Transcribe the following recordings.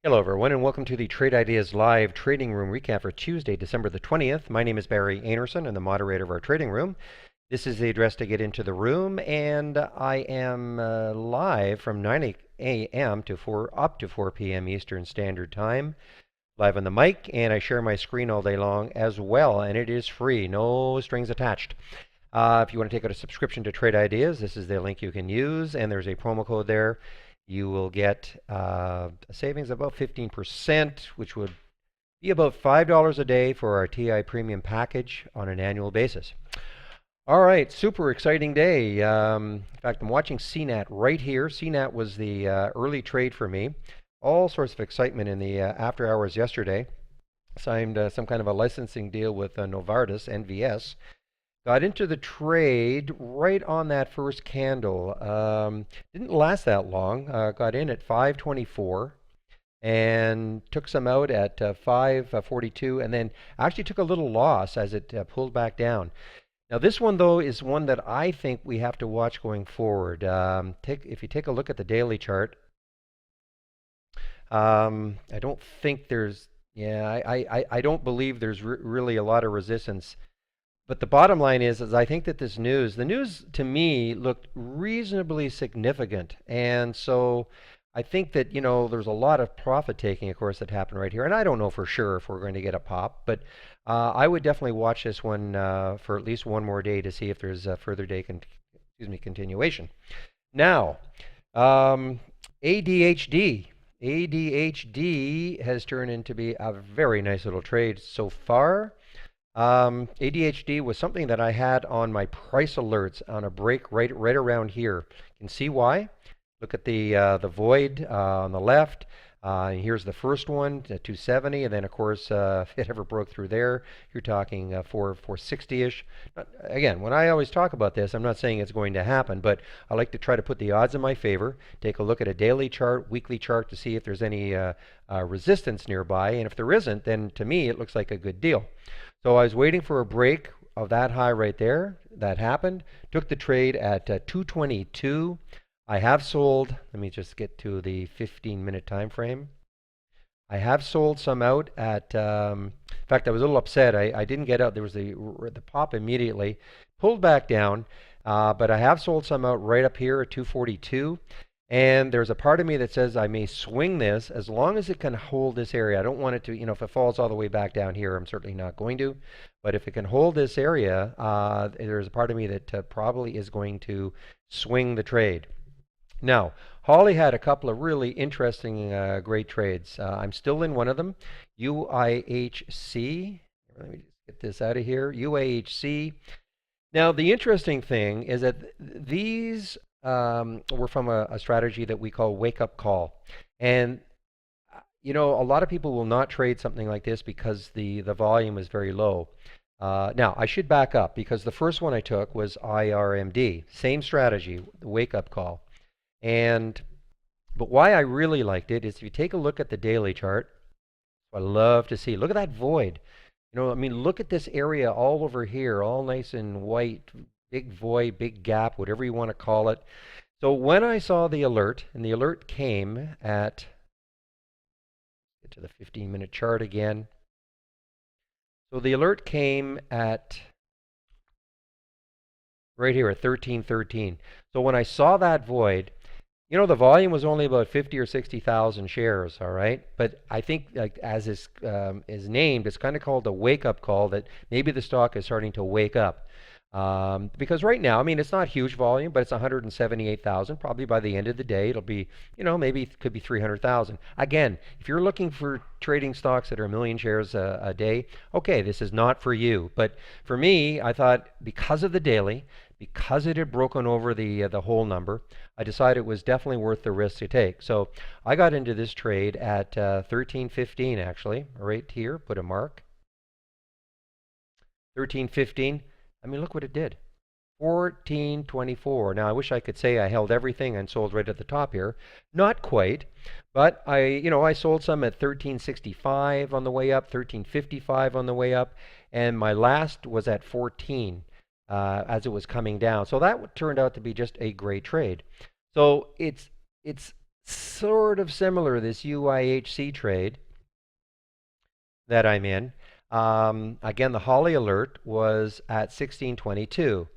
Hello, everyone, and welcome to the Trade Ideas Live Trading Room recap for Tuesday, December the 20th. My name is Barry Anderson. I'm the moderator of our trading room. This is the address to get into the room, and I am live from 9 a.m. to 4 p.m. Eastern Standard Time, live on the mic, and I share my screen all day long as well, and it is free, no strings attached. If you want to take out a subscription to Trade Ideas, this is the link you can use, and there's a promo code there. You will get a savings of about 15%, which would be about $5 a day for our TI Premium package on an annual basis. All right, super exciting day. In fact, I'm watching CNAT right here. CNAT was the early trade for me. All sorts of excitement in the after hours yesterday. Signed some kind of a licensing deal with Novartis, NVS. Got into the trade right on that first candle. Didn't last that long. Got in at 524 and took some out at 542 and then actually took a little loss as it pulled back down. Now this one though is one that I think we have to watch going forward. If you take a look at the daily chart, I don't think there's, I don't believe there's really a lot of resistance. But the bottom line is I think that the news to me looked reasonably significant. And so I think that, there's a lot of profit taking, of course, that happened right here. And I don't know for sure if we're going to get a pop, but I would definitely watch this one for at least one more day to see if there's a further day continuation. Now, ADHD. ADHD has turned into be a very nice little trade so far. ADHD was something that I had on my price alerts on a break right around here. You can see why. Look at the void on the left. Here's the first one, 270, and then of course if it ever broke through there, you're talking 460-ish. Again, when I always talk about this, I'm not saying it's going to happen, but I like to try to put the odds in my favor. Take a look at a daily chart, weekly chart to see if there's any resistance nearby, and if there isn't, then to me it looks like a good deal. So I was waiting for a break of that high right there. That happened. Took the trade at 222. I have sold, let me just get to the 15-minute time frame. I have sold some out at, in fact, I was a little upset. I didn't get out. There was the pop immediately. Pulled back down, but I have sold some out right up here at 242. And there's a part of me that says I may swing this as long as it can hold this area. I don't want it to, if it falls all the way back down here, I'm certainly not going to. But if it can hold this area, there's a part of me that probably is going to swing the trade. Now, Holly had a couple of really interesting, great trades. I'm still in one of them, UIHC. Let me just get this out of here, UIHC. Now, the interesting thing is that these were from a strategy that we call wake-up call. And, a lot of people will not trade something like this because the volume is very low. Now, I should back up because the first one I took was IRMD. Same strategy, the wake-up call. But why I really liked it is if you take a look at the daily chart, I love to see, look at that void. Look at this area all over here, all nice and white, big void, big gap, whatever you want to call it. So when I saw the alert, and the alert came at, get to the 15-minute chart again. So the alert came at right here at 1313. So when I saw that void, the volume was only about 50 or 60,000 shares, all right? But I think, like as is named, it's kind of called a wake-up call that maybe the stock is starting to wake up. Because right now, it's not huge volume, but it's 178,000. Probably by the end of the day, it'll be, maybe it could be 300,000. Again, if you're looking for trading stocks that are 1 million shares a day, okay, this is not for you. But for me, I thought because of the daily, because it had broken over the whole number, I decided it was definitely worth the risk to take. So I got into this trade at 13.15 actually, right here, put a mark. 13.15. Look what it did. 14.24. Now I wish I could say I held everything and sold right at the top here. Not quite, but I sold some at 13.65 on the way up, 13.55 on the way up, and my last was at 14. As it was coming down. So that turned out to be just a great trade. So it's sort of similar, this UIHC trade that I'm in. Again, the Holly alert was at 1622.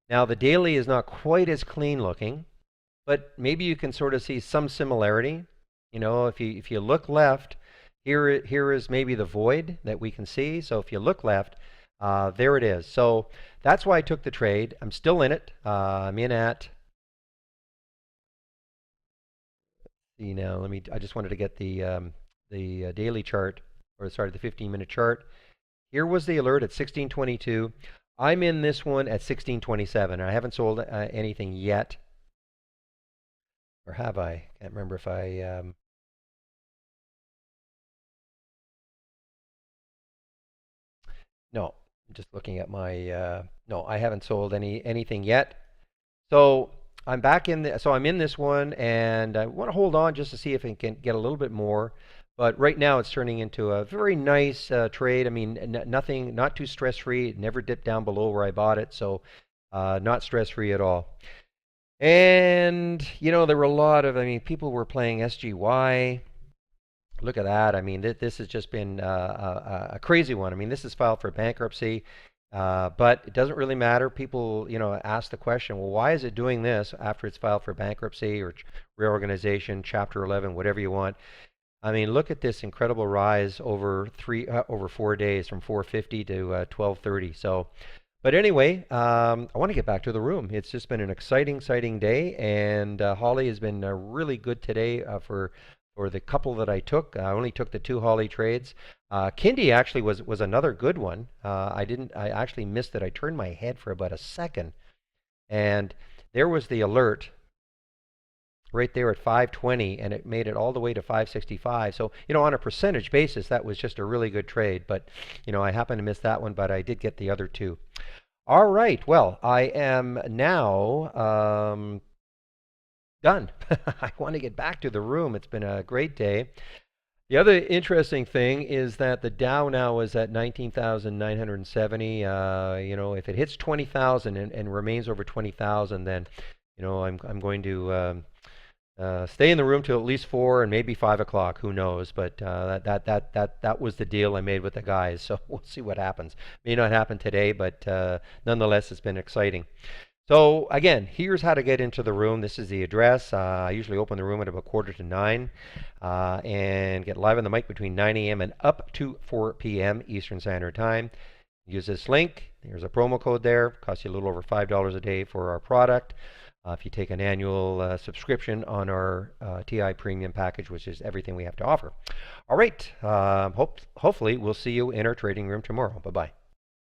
Now the daily is not quite as clean looking, but maybe you can sort of see some similarity. You know, if you look left, here is maybe the void that we can see. So if you look left, there it is. So that's why I took the trade. I'm still in it. I'm in at, see now, I just wanted to get the daily chart, or sorry, the 15-minute chart. Here was the alert at 1622. I'm in this one at 1627. I haven't sold anything yet. Or have I? Can't remember if I. No, I'm just looking at my. No, I haven't sold anything yet. So I'm back in. So I'm in this one, and I want to hold on just to see if it can get a little bit more. But right now, it's turning into a very nice trade. I mean, nothing, not too stress-free. It never dipped down below where I bought it, so not stress-free at all. And you know, there were a lot of. I mean, people were playing SGY. Look at that. I mean, this has just been a crazy one. I mean, this is filed for bankruptcy, but it doesn't really matter. People, you know, ask the question, well, why is it doing this after it's filed for bankruptcy or reorganization, Chapter 11, whatever you want? I mean, look at this incredible rise over 4 days from 450 to 1230. So, but anyway, I want to get back to the room. It's just been an exciting day, and Holly has been really good today for the couple that I took. I only took the two Holly trades. KNDI actually was another good one. I actually missed it. I turned my head for about a second, and there was the alert right there at 520, and it made it all the way to 565. So, you know, on a percentage basis, that was just a really good trade. But, you know, I happened to miss that one, but I did get the other two. All right. Well, I am now done. I want to get back to the room. It's been a great day. The other interesting thing is that the Dow now is at 19,970. You know, if it hits 20,000 and remains over 20,000, then, you know, I'm going to stay in the room till at least 4 and maybe 5 o'clock. Who knows? But that was the deal I made with the guys. So we'll see what happens. May not happen today, but nonetheless, it's been exciting. So again, here's how to get into the room. This is the address. I usually open the room at about 8:45 and get live on the mic between 9 a.m. and up to 4 p.m. Eastern Standard Time. Use this link. There's a promo code there. Costs you a little over $5 a day for our product. If you take an annual subscription on our TI Premium package, which is everything we have to offer. All right. Hopefully, we'll see you in our trading room tomorrow. Bye-bye.